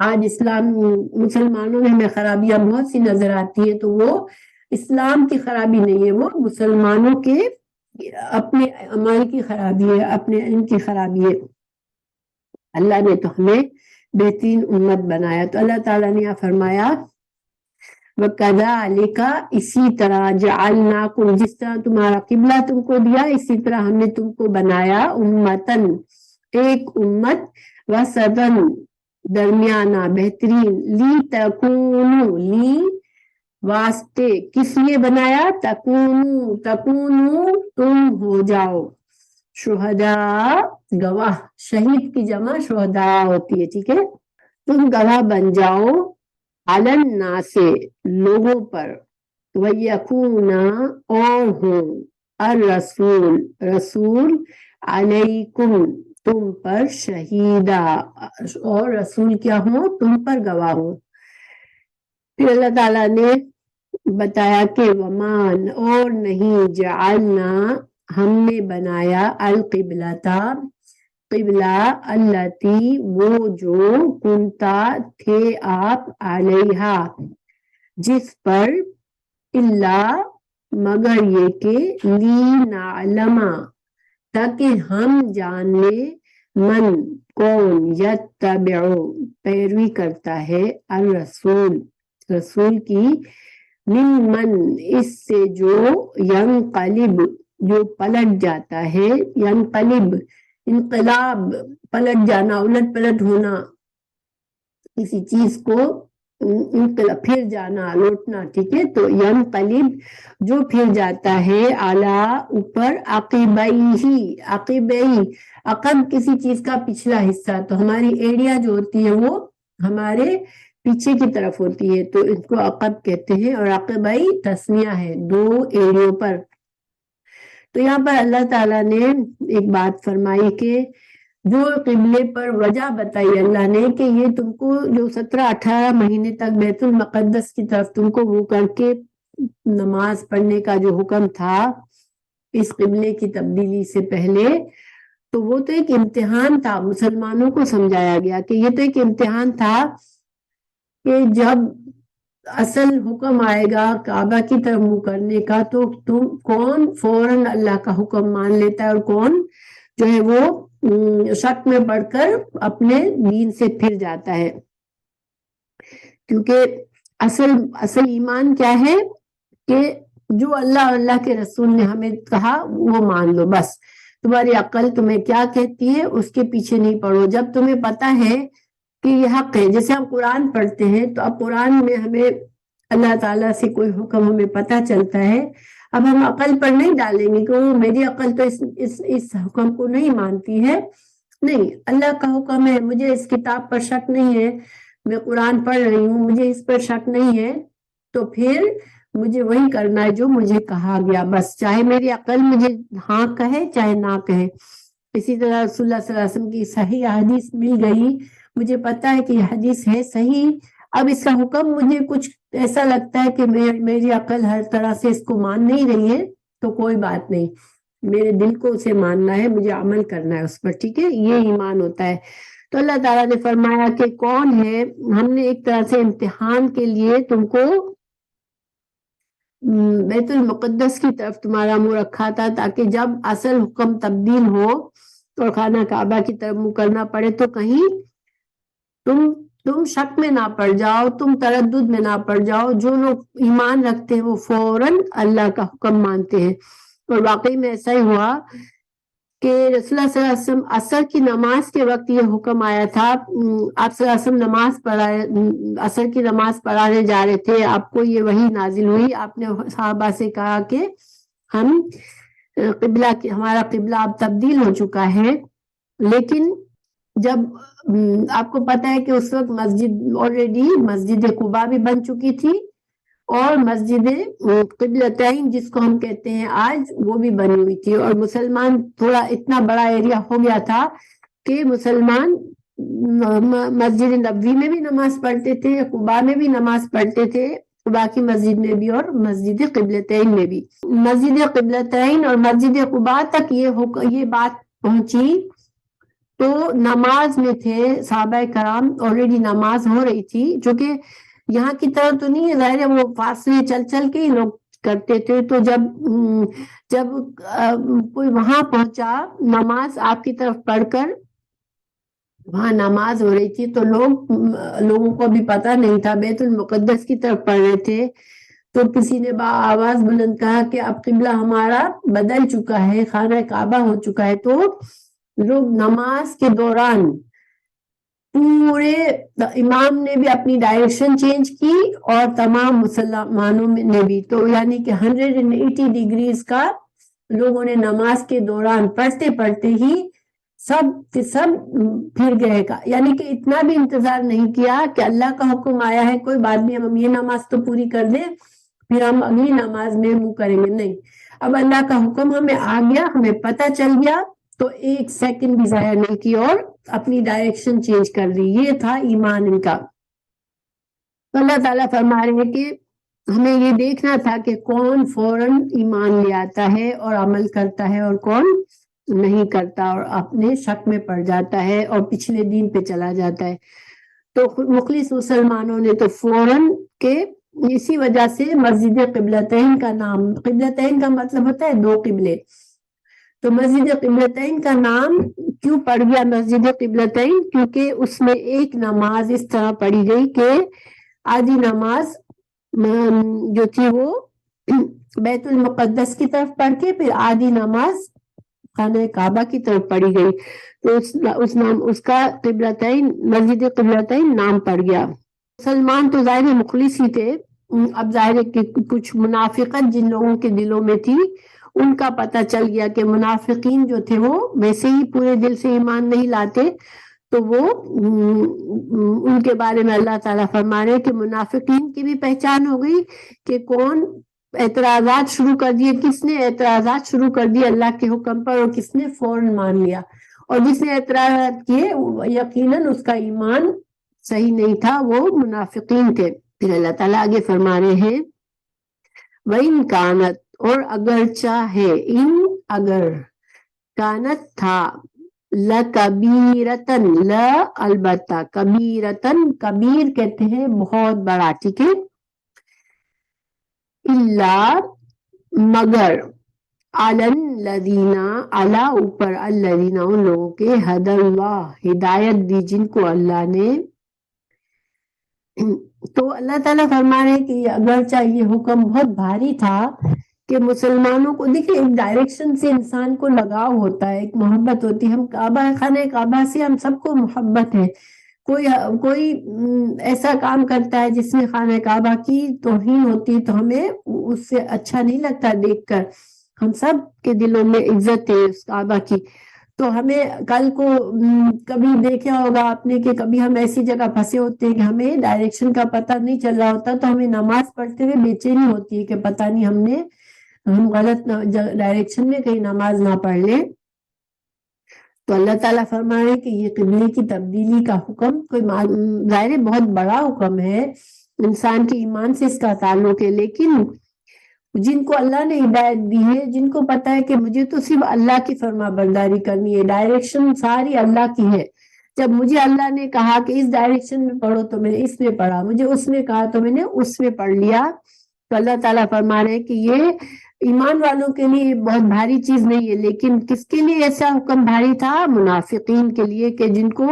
A: آج اسلام مسلمانوں میں ہمیں خرابیاں بہت سی نظر آتی ہے، تو وہ اسلام کی خرابی نہیں ہے، وہ مسلمانوں کے اپنے عمل کی خرابی ہے، اپنے علم کی خرابی ہے۔ اللہ نے تو ہمیں بہترین امت بنایا، تو اللہ تعالیٰ نے یہاں فرمایا وَكَذَلِكَ اسی طرح جعلناکم، جس طرح تمہارا قبلہ تم کو دیا اسی طرح ہم نے تم کو بنایا امتن، ایک امت، وسطن، درمیانہ، بہترین، لی تکونو، لی واسطے، کس لیے بنایا؟ تکونو، تکونو تم ہو جاؤ، شہداء گواہ، شہید کی جمع شہداء ہوتی ہے، ٹھیک ہے، تم گواہ بن جاؤ، علی الناس، لوگوں پر، وَيَكُونَ، اور ہوں، الرسول، رسول، علیکم، تم پر، شہیدہ، اور رسول کیا ہو؟ تم پر گواہ ہو۔ پھر اللہ تعالیٰ نے بتایا کہ ومان، اور نہیں، جعلنا، ہم نے بنایا، القبلۃ، قبلہ، التی، وہ جو، کنتا، تھے آپ، علیہا، جس پر، اللہ، مگر یہ کہ، لنعلم، تاکہ ہم جان لیں، من، کون، یتبع، پیروی کرتا ہے، الرسول، رسول کی، ممن، اس سے جو، ینقلب، جو پلٹ جاتا ہے، ینقلب، انقلاب، پلٹ جانا، الٹ پلٹ ہونا، کسی چیز کو پھر جانا، لوٹنا، ٹھیک ہے، تو ینقلب، جو پھر جاتا ہے، اعلی، اوپر، عقبیہ، عقبیہ، عقب کسی چیز کا پچھلا حصہ، تو ہماری ایڑیا جو ہوتی ہے وہ ہمارے پیچھے کی طرف ہوتی ہے، تو اس کو عقب کہتے ہیں، اور عقبیہ تسنیہ ہے، دو ایڑیوں پر۔ تو یہاں پر اللہ تعالیٰ نے ایک بات فرمائی کہ جو قبلے پر وجہ بتائی اللہ نے کہ یہ تم کو جو 17-18 مہینے تک بیت المقدس کی طرف تم کو وہ کر کے نماز پڑھنے کا جو حکم تھا اس قبلے کی تبدیلی سے پہلے، تو وہ تو ایک امتحان تھا، مسلمانوں کو سمجھایا گیا کہ یہ تو ایک امتحان تھا کہ جب اصل حکم آئے گا کعبہ کی طرف منہ کرنے کا تو تم کون فوراً اللہ کا حکم مان لیتا ہے اور کون جو ہے وہ شک میں پڑھ کر اپنے دین سے پھر جاتا ہے، کیونکہ اصل ایمان کیا ہے کہ جو اللہ اور اللہ کے رسول نے ہمیں کہا وہ مان لو، بس تمہاری عقل تمہیں کیا کہتی ہے اس کے پیچھے نہیں پڑو، جب تمہیں پتا ہے کہ یہ حق ہے، جیسے ہم قرآن پڑھتے ہیں تو اب قرآن میں ہمیں اللہ تعالیٰ سے کوئی حکم ہمیں پتہ چلتا ہے، اب ہم عقل پر نہیں ڈالیں گے کہ میری عقل تو اس حکم کو نہیں مانتی ہے، نہیں، اللہ کا حکم ہے، مجھے اس کتاب پر شک نہیں ہے، میں قرآن پڑھ رہی ہوں، مجھے اس پر شک نہیں ہے، تو پھر مجھے وہی کرنا ہے جو مجھے کہا گیا، بس چاہے میری عقل مجھے ہاں کہے چاہے نہ کہے۔ اسی طرح رسول اللہ صلی اللہ علیہ وسلم کی صحیح حدیث مل گئی، مجھے پتا ہے کہ یہ حدیث ہے صحیح، اب اس کا حکم مجھے کچھ ایسا لگتا ہے کہ میری عقل ہر طرح سے اس کو مان نہیں رہی ہے، تو کوئی بات نہیں، میرے دل کو اسے ماننا ہے، مجھے عمل کرنا ہے اس پر، ٹھیک ہے، یہ ایمان ہوتا ہے۔ تو اللہ تعالیٰ نے فرمایا کہ کون ہے، ہم نے ایک طرح سے امتحان کے لیے تم کو بیت المقدس کی طرف تمہارا منہ رکھا تھا تاکہ جب اصل حکم تبدیل ہو اور خانہ کعبہ کی طرف منہ کرنا پڑے تو کہیں تم شک میں نہ پڑ جاؤ، تم تردد میں نہ پڑ جاؤ، جو لوگ ایمان رکھتے ہیں وہ فوراً اللہ کا حکم مانتے ہیں، اور واقعی میں ایسا ہی ہوا کہ رسول اللہ صلی اللہ علیہ وسلم عصر کی نماز کے وقت یہ حکم آیا تھا، آپ صلی اللہ علیہ وسلم عصر کی نماز پڑھانے جا رہے تھے، آپ کو یہ وحی نازل ہوئی، آپ نے صحابہ سے کہا کہ ہم ہمارا قبلہ اب تبدیل ہو چکا ہے، لیکن جب آپ کو پتا ہے کہ اس وقت آلریڈی مسجد قباء بھی بن چکی تھی اور مسجد قبلتین جس کو ہم کہتے ہیں آج وہ بھی بنی ہوئی تھی، اور مسلمان تھوڑا اتنا بڑا ایریا ہو گیا تھا کہ مسلمان مسجد نبوی میں بھی نماز پڑھتے تھے، قباء میں بھی نماز پڑھتے تھے، قباء کی مسجد میں بھی اور مسجد قبلتین میں بھی۔ مسجد قبلتین اور مسجد قباء تک یہ بات پہنچی تو نماز میں تھے صحابہ کرام، آلریڈی نماز ہو رہی تھی، جو کہ یہاں کی طرح تو نہیں ہے، ظاہر ہے وہ فاصلے چل چل کے ہی لوگ کرتے تھے. تو جب کوئی وہاں پہنچا نماز آپ کی طرف پڑھ کر، وہاں نماز ہو رہی تھی، تو لوگوں کو بھی پتہ نہیں تھا، بیت المقدس کی طرف پڑھ رہے تھے. تو کسی نے آواز بلند کہا کہ اب قبلہ ہمارا بدل چکا ہے، خانہ کعبہ ہو چکا ہے. تو لوگ نماز کے دوران پورے امام نے بھی اپنی ڈائریکشن چینج کی اور تمام مسلمانوں نے بھی. تو یعنی کہ 180 ڈگریز کا لوگوں نے نماز کے دوران پڑھتے پڑھتے ہی سب کے سب پھر گئے کا، یعنی کہ اتنا بھی انتظار نہیں کیا کہ اللہ کا حکم آیا ہے کوئی بات نہیں ہم یہ نماز تو پوری کر دیں پھر ہم اگلی نماز میں منہ کریں گے. نہیں، اب اللہ کا حکم ہمیں آ گیا، ہمیں پتہ چل گیا، تو ایک سیکنڈ بھی ضائع نہیں کی اور اپنی ڈائریکشن چینج کر دی. یہ تھا ایمان ان کا. تو اللہ تعالیٰ فرما رہے ہیں کہ ہمیں یہ دیکھنا تھا کہ کون فوراً ایمان لے آتا ہے اور عمل کرتا ہے اور کون نہیں کرتا اور اپنے شک میں پڑ جاتا ہے اور پچھلے دین پہ چلا جاتا ہے. تو مخلص مسلمانوں نے تو فوراً کے اسی وجہ سے مسجد قبلتین کا نام، قبلتین کا مطلب ہوتا ہے دو قبلے، تو مسجد قبلتین کا نام کیوں پڑ گیا مسجد قبلتین؟ کیونکہ اس میں ایک نماز اس طرح پڑھی گئی کہ آدھی نماز جو تھی وہ بیت المقدس کی طرف پڑھ کے پھر آدھی نماز خانہ کعبہ کی طرف پڑھی گئی. تو اس کا قبلتین، مسجد قبلتین نام پڑ گیا. مسلمان تو ظاہر مخلص ہی تھے. اب ظاہر کہ کچھ منافقت جن لوگوں کے دلوں میں تھی ان کا پتہ چل گیا کہ منافقین جو تھے وہ ویسے ہی پورے دل سے ایمان نہیں لاتے. تو وہ ان کے بارے میں اللہ تعالیٰ فرما رہے کہ منافقین کی بھی پہچان ہو گئی کہ کون اعتراضات شروع کر دیے، کس نے اعتراضات شروع کر دیے اللہ کے حکم پر اور کس نے فوراً مان لیا. اور جس نے اعتراضات کیے یقیناً اس کا ایمان صحیح نہیں تھا، وہ منافقین تھے. پھر اللہ تعالیٰ آگے فرما رہے ہیں وَإِن كَانَتْ، اور اگرچہ ہے، ان اگر، کانت تھا، لَكَبِيرَةً، البتہ، کبیرتن، کبیر کہتے ہیں بہت بڑا، ٹھیک ہے، اللہ مگر، عَلَى الَّذِينَ، عَلَى اوپر، الَّذِينَ ان لوگوں کے، هَدَى اللَّهُ ہدایت دی جن کو اللہ نے. تو اللہ تعالیٰ فرما رہے کہ اگرچہ یہ حکم بہت بھاری تھا کہ مسلمانوں کو، دیکھیں ایک ڈائریکشن سے انسان کو لگاؤ ہوتا ہے، ایک محبت ہوتی ہے. ہم کعبہ، خانہ کعبہ سے ہم سب کو محبت ہے. کوئی ایسا کام کرتا ہے جس میں خانہ کعبہ کی توہین ہوتی ہے تو ہمیں اس سے اچھا نہیں لگتا دیکھ کر. ہم سب کے دلوں میں عزت ہے اس کعبہ کی. تو ہمیں کل کو کبھی دیکھا ہوگا آپ نے کہ کبھی ہم ایسی جگہ پھنسے ہوتے ہیں کہ ہمیں ڈائریکشن کا پتہ نہیں چل رہا ہوتا، تو ہمیں نماز پڑھتے ہوئے بے چینی ہوتی ہے کہ پتہ نہیں ہم غلط ڈائریکشن میں کہیں نماز نہ پڑھ لیں. تو اللہ تعالیٰ فرما رہے کہ یہ قبلے کی تبدیلی کا حکم کوئی ظاہر بہت بڑا حکم ہے، انسان کے ایمان سے اس کا تعلق ہے. لیکن جن کو اللہ نے ہدایت دی ہے، جن کو پتا ہے کہ مجھے تو صرف اللہ کی فرما برداری کرنی ہے، ڈائریکشن ساری اللہ کی ہے. جب مجھے اللہ نے کہا کہ اس ڈائریکشن میں پڑھو تو میں نے اس میں پڑھا، مجھے اس میں کہا تو میں نے اس میں پڑھ لیا. تو اللہ تعالیٰ فرما رہے کہ یہ ایمان والوں کے لیے بہت بھاری چیز نہیں ہے. لیکن کس کے لیے ایسا حکم بھاری تھا؟ منافقین کے لیے، کہ جن کو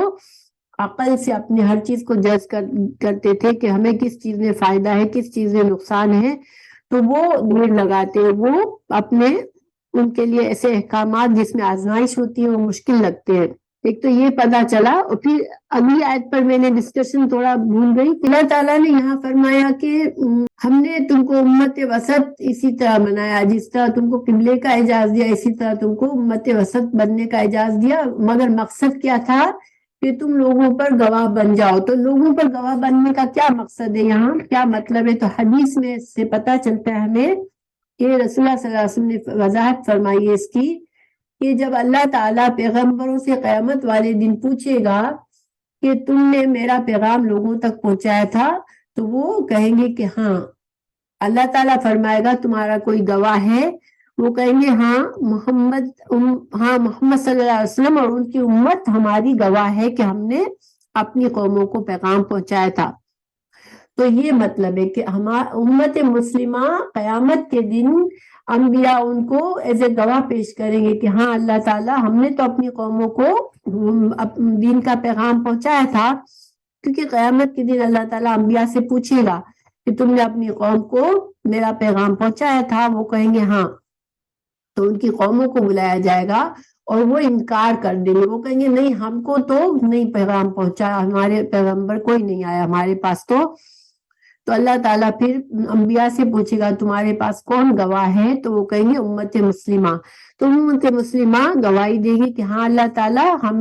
A: عقل سے اپنے ہر چیز کو جج کرتے تھے کہ ہمیں کس چیز میں فائدہ ہے، کس چیز میں نقصان ہے، تو وہ دیر لگاتے، وہ اپنے ان کے لیے ایسے احکامات جس میں آزمائش ہوتی ہے وہ مشکل لگتے ہیں. ایک تو یہ پتا چلا. اور پھر اگلی آیت پر میں نے ڈسکشن تھوڑا بھول گئی. اللہ تعالیٰ نے یہاں فرمایا کہ ہم نے تم کو امت وسط اسی طرح بنایا، جس طرح تم کو قبلے کا اعزاز دیا اسی طرح تم کو امت وسط بننے کا اعزاز دیا. مگر مقصد کیا تھا؟ کہ تم لوگوں پر گواہ بن جاؤ. تو لوگوں پر گواہ بننے کا کیا مقصد ہے، یہاں کیا مطلب ہے؟ تو حدیث میں سے پتہ چلتا ہے ہمیں کہ رسول اللہ صلی اللہ علیہ وسلم نے وضاحت فرمائی ہے اس کی کہ جب اللہ تعالیٰ پیغمبروں سے قیامت والے دن پوچھے گا کہ تم نے میرا پیغام لوگوں تک پہنچایا تھا، تو وہ کہیں گے کہ ہاں. اللہ تعالیٰ فرمائے گا تمہارا کوئی گواہ ہے؟ وہ کہیں گے ہاں محمد صلی اللہ علیہ وسلم اور ان کی امت ہماری گواہ ہے کہ ہم نے اپنی قوموں کو پیغام پہنچایا تھا. تو یہ مطلب ہے کہ ہمارا امت مسلمہ قیامت کے دن انبیاء ان کو ایز اے گواہ پیش کریں گے کہ ہاں اللہ تعالیٰ ہم نے تو اپنی قوموں کو دین کا پیغام پہنچایا تھا. کیونکہ قیامت کے دن اللہ تعالیٰ انبیاء سے پوچھے گا کہ تم نے اپنی قوم کو میرا پیغام پہنچایا تھا. وہ کہیں گے ہاں. تو ان کی قوموں کو بلایا جائے گا اور وہ انکار کر دیں گے. وہ کہیں گے نہیں ہم کو تو نہیں پیغام پہنچا, ہمارے پیغمبر کوئی نہیں آیا ہمارے پاس. تو اللہ تعالیٰ پھر انبیاء سے پوچھے گا تمہارے پاس کون گواہ ہے؟ تو وہ کہیں گے امت مسلمہ. تو امت مسلمہ گواہی دے گی کہ ہاں اللہ تعالیٰ ہم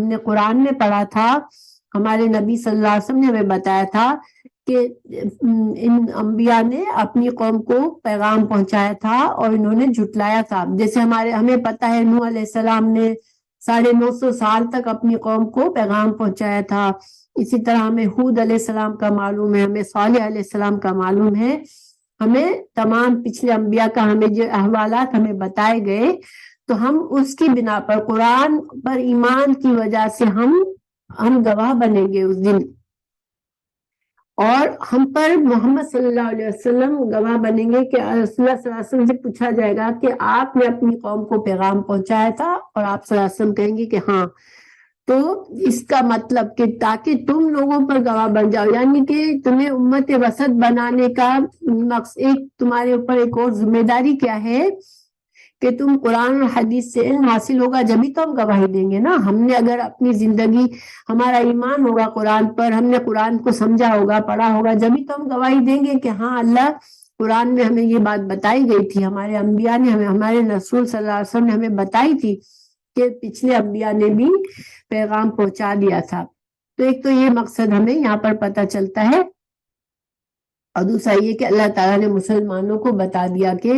A: نے قرآن میں پڑھا تھا, ہمارے نبی صلی اللہ علیہ وسلم نے ہمیں بتایا تھا کہ ان انبیاء نے اپنی قوم کو پیغام پہنچایا تھا اور انہوں نے جھٹلایا تھا. جیسے ہمیں پتہ ہے نوح علیہ السلام نے 950 سال تک اپنی قوم کو پیغام پہنچایا تھا. اسی طرح ہمیں ہود علیہ السلام کا معلوم ہے, ہمیں صالح علیہ السلام کا معلوم ہے, ہمیں تمام پچھلے انبیاء کا ہمیں جو احوالات ہمیں بتائے گئے. تو ہم اس کی بنا پر قرآن پر ایمان کی وجہ سے ہم گواہ بنیں گے اس دن, اور ہم پر محمد صلی اللہ علیہ وسلم گواہ بنیں گے کہ رسول اللہ صلی اللہ علیہ وسلم سے پوچھا جائے گا کہ آپ نے اپنی قوم کو پیغام پہنچایا تھا, اور آپ صلی اللہ علیہ وسلم کہیں گے کہ ہاں. تو اس کا مطلب کہ تاکہ تم لوگوں پر گواہ بن جاؤ, یعنی کہ تمہیں امت وسط بنانے کا مقصد تمہارے اوپر ایک اور ذمہ داری کیا ہے کہ تم قرآن اور حدیث سے علم حاصل ہوگا جبھی تو ہم گواہی دیں گے نا. ہم نے اگر اپنی زندگی, ہمارا ایمان ہوگا قرآن پر, ہم نے قرآن کو سمجھا ہوگا پڑھا ہوگا, جبھی تو ہم گواہی دیں گے کہ ہاں اللہ قرآن میں ہمیں یہ بات بتائی گئی تھی, ہمارے انبیاء نے ہمارے رسول صلی اللہ علیہ وسلم نے ہمیں بتائی تھی کہ پچھلے انبیاء نے بھی پیغام پہنچا دیا تھا. تو ایک تو یہ مقصد ہمیں یہاں پر پتہ چلتا ہے, اور دوسرا یہ کہ اللہ تعالیٰ نے مسلمانوں کو بتا دیا کہ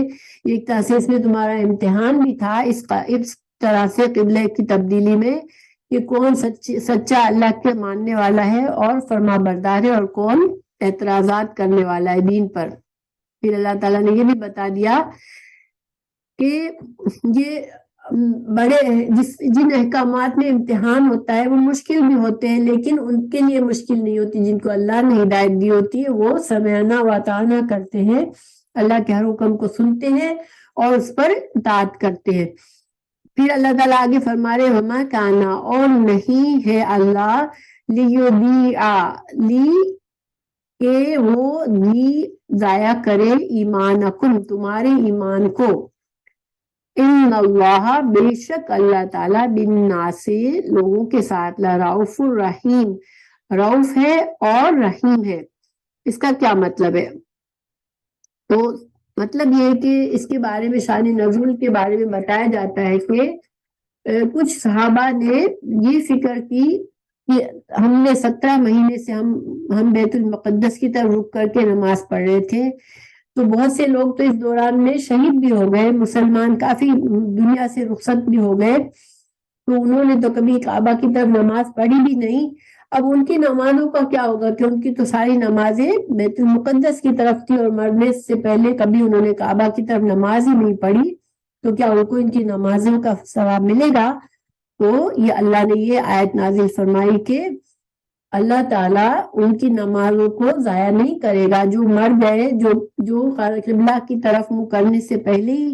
A: ایک طرح سے اس میں تمہارا امتحان بھی تھا اس طرح سے قبلے کی تبدیلی میں کہ کون سچا اللہ کے ماننے والا ہے اور فرما بردار ہے, اور کون اعتراضات کرنے والا ہے دین پر. پھر اللہ تعالیٰ نے یہ بھی بتا دیا کہ یہ بڑے جن احکامات میں امتحان ہوتا ہے وہ مشکل بھی ہوتے ہیں, لیکن ان کے لیے مشکل نہیں ہوتی جن کو اللہ نے ہدایت دی ہوتی ہے. وہ سمعنا و اطعنا کرتے ہیں, اللہ کے ہر حکم کو سنتے ہیں اور اس پر اطاعت کرتے ہیں. پھر اللہ تعالیٰ آگے فرما رہے وما کانا, اور نہیں ہے اللہ کہ وہ ضائع کرے ایمانکم, تمہارے ایمان کو. ان اللہ, بے شک اللہ تعالیٰ, بالناس, لوگوں کے ساتھ, لرؤوف الرحیم, رؤوف ہے اور رحیم ہے. اس کا کیا مطلب ہے؟ تو مطلب یہ ہے کہ اس کے بارے میں شان نزول کے بارے میں بتایا جاتا ہے کہ کچھ صحابہ نے یہ فکر کی کہ ہم نے 17 مہینے سے ہم بیت المقدس کی طرف رک کر کے نماز پڑھ رہے تھے, تو بہت سے لوگ تو اس دوران میں شہید بھی ہو گئے, مسلمان کافی دنیا سے رخصت بھی ہو گئے, تو انہوں نے تو کبھی کعبہ کی طرف نماز پڑھی بھی نہیں. اب ان کی نمازوں کا کیا ہوگا کہ ان کی تو ساری نمازیں بیت المقدس کی طرف تھی, اور مرنے سے پہلے کبھی انہوں نے کعبہ کی طرف نماز ہی نہیں پڑھی, تو کیا ان کو ان کی نمازوں کا ثواب ملے گا؟ تو یہ اللہ نے یہ آیت نازل فرمائی کہ اللہ تعالیٰ ان کی نمازوں کو ضائع نہیں کرے گا. جو مر گئے, جو قبلہ کی طرف منہ کرنے سے پہلے ہی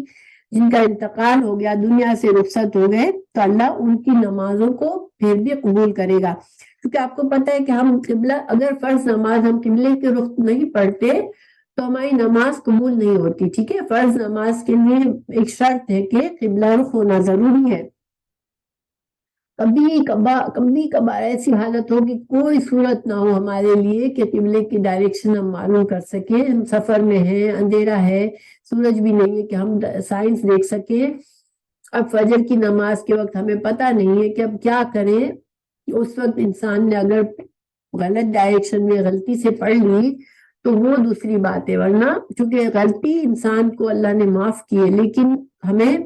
A: جن کا انتقال ہو گیا, دنیا سے رخصت ہو گئے, تو اللہ ان کی نمازوں کو پھر بھی قبول کرے گا. کیونکہ آپ کو پتہ ہے کہ ہم قبلہ, اگر فرض نماز ہم قبلے کے رخ نہیں پڑھتے تو ہماری نماز قبول نہیں ہوتی. ٹھیک ہے, فرض نماز کے لیے ایک شرط ہے کہ قبلہ رخ ہونا ضروری ہے. کبھی کبھار ایسی حالت ہو کہ کوئی صورت نہ ہو ہمارے لیے کہ قبلے کی ڈائریکشن ہم معلوم کر سکیں, ہم سفر میں ہیں, اندھیرا ہے, سورج بھی نہیں ہے کہ ہم سائنس دیکھ سکیں. اب فجر کی نماز کے وقت ہمیں پتہ نہیں ہے کہ اب کیا کریں. اس وقت انسان نے اگر غلط ڈائریکشن میں غلطی سے پڑھ لی تو وہ دوسری بات ہے, ورنہ چونکہ غلطی انسان کو اللہ نے معاف کی ہے, لیکن ہمیں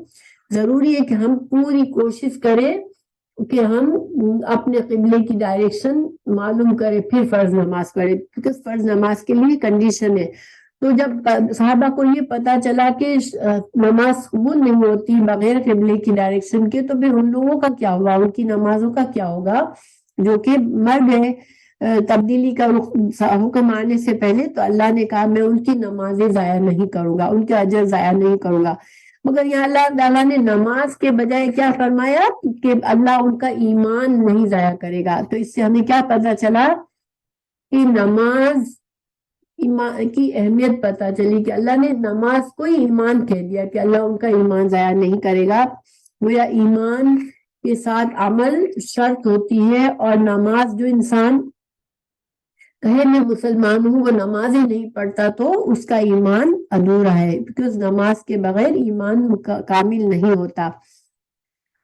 A: ضروری ہے کہ ہم پوری کوشش کریں کہ ہم اپنے قبلے کی ڈائریکشن معلوم کریں, پھر فرض نماز پڑھیں. کیونکہ فرض نماز کے لیے کنڈیشن ہے, تو جب صحابہ کو یہ پتا چلا کہ نماز قبول نہیں ہوتی بغیر قبلے کی ڈائریکشن کے، تو پھر ان لوگوں کا کیا ہوگا، ان کی نمازوں کا کیا ہوگا جو کہ مر گئے تبدیلی کا حکم آنے سے پہلے. تو اللہ نے کہا میں ان کی نمازیں ضائع نہیں کروں گا، ان کے اجر ضائع نہیں کروں گا. مگر یہاں اللہ تعالیٰ نے نماز کے بجائے کیا فرمایا کہ اللہ ان کا ایمان نہیں ضائع کرے گا. تو اس سے ہمیں کیا پتا چلا کہ نماز ایمان کی اہمیت پتا چلی کہ اللہ نے نماز کو ہی ایمان کہہ دیا کہ اللہ ان کا ایمان ضائع نہیں کرے گا. گویا ایمان کے ساتھ عمل شرط ہوتی ہے، اور نماز جو انسان کہے میں مسلمان ہوں وہ نماز ہی نہیں پڑھتا تو اس کا ایمان ادھورا ہے، کیونکہ نماز کے بغیر ایمان کامل نہیں ہوتا.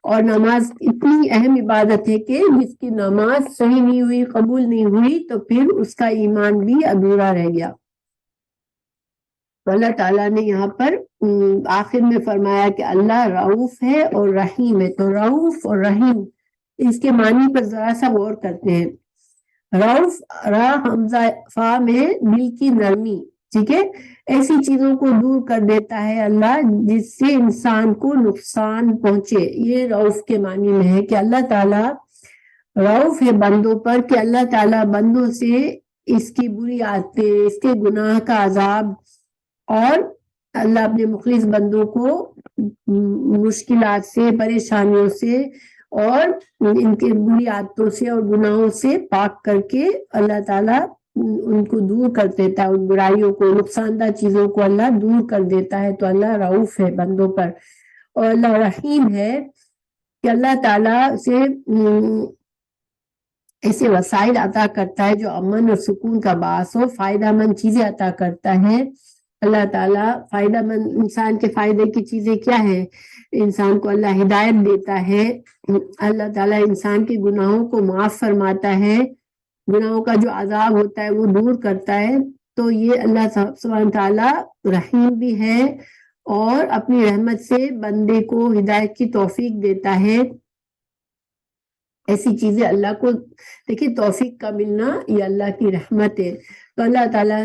A: اور نماز اتنی اہم عبادت ہے کہ جس کی نماز صحیح نہیں ہوئی، قبول نہیں ہوئی، تو پھر اس کا ایمان بھی ادھورا رہ گیا. تو اللہ تعالیٰ نے یہاں پر آخر میں فرمایا کہ اللہ رؤوف ہے اور رحیم ہے. تو رؤوف اور رحیم اس کے معنی پر ذرا سا غور کرتے ہیں. رؤوف را حمزہ فا میں دل کی نرمی، ٹھیک ہے، ایسی چیزوں کو دور کر دیتا ہے اللہ جس سے انسان کو نقصان پہنچے. یہ رؤوف کے معنی میں ہے کہ اللہ تعالیٰ رؤوف ہے بندوں پر، کہ اللہ تعالیٰ بندوں سے اس کی بری عادتیں، اس کے گناہ کا عذاب، اور اللہ اپنے مخلص بندوں کو مشکلات سے، پریشانیوں سے اور ان کے بری عادتوں سے اور گناہوں سے پاک کر کے اللہ تعالیٰ ان کو دور کر دیتا ہے، ان برائیوں کو، نقصان دہ چیزوں کو اللہ دور کر دیتا ہے. تو اللہ رؤوف ہے بندوں پر. اور اللہ رحیم ہے کہ اللہ تعالیٰ سے ایسے وسائل عطا کرتا ہے جو امن اور سکون کا باعث ہو، فائدہ مند چیزیں عطا کرتا ہے. اللہ تعالیٰ فائدہ مند انسان کے فائدے کی چیزیں کیا ہے؟ انسان کو اللہ ہدایت دیتا ہے، اللہ تعالیٰ انسان کے گناہوں کو معاف فرماتا ہے، گناہوں کا جو عذاب ہوتا ہے وہ دور کرتا ہے. تو یہ اللہ سبحانہ تعالیٰ رحیم بھی ہے، اور اپنی رحمت سے بندے کو ہدایت کی توفیق دیتا ہے. ایسی چیزیں اللہ کو دیکھیے، توفیق کا ملنا یہ اللہ کی رحمت ہے. تو اللہ تعالیٰ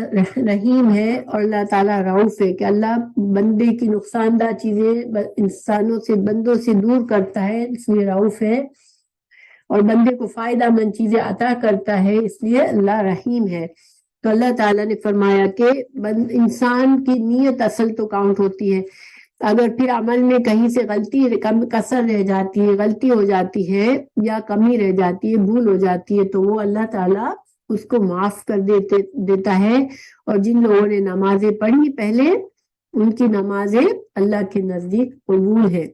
A: رحیم ہے اور اللہ تعالیٰ رؤوف ہے کہ اللہ بندے کی نقصان دہ چیزیں انسانوں سے، بندوں سے دور کرتا ہے، اس لیے رؤوف ہے، اور بندے کو فائدہ مند چیزیں عطا کرتا ہے، اس لیے اللہ رحیم ہے. تو اللہ تعالیٰ نے فرمایا کہ انسان کی نیت اصل تو کاؤنٹ ہوتی ہے. اگر پھر عمل میں کہیں سے غلطی کسر رہ جاتی ہے، غلطی ہو جاتی ہے یا کمی رہ جاتی ہے، بھول ہو جاتی ہے، تو وہ اللہ تعالیٰ اس کو معاف کر دیتا ہے. اور جن لوگوں نے نمازیں پڑھی پہلے، ان کی نمازیں اللہ کے نزدیک قبول ہے.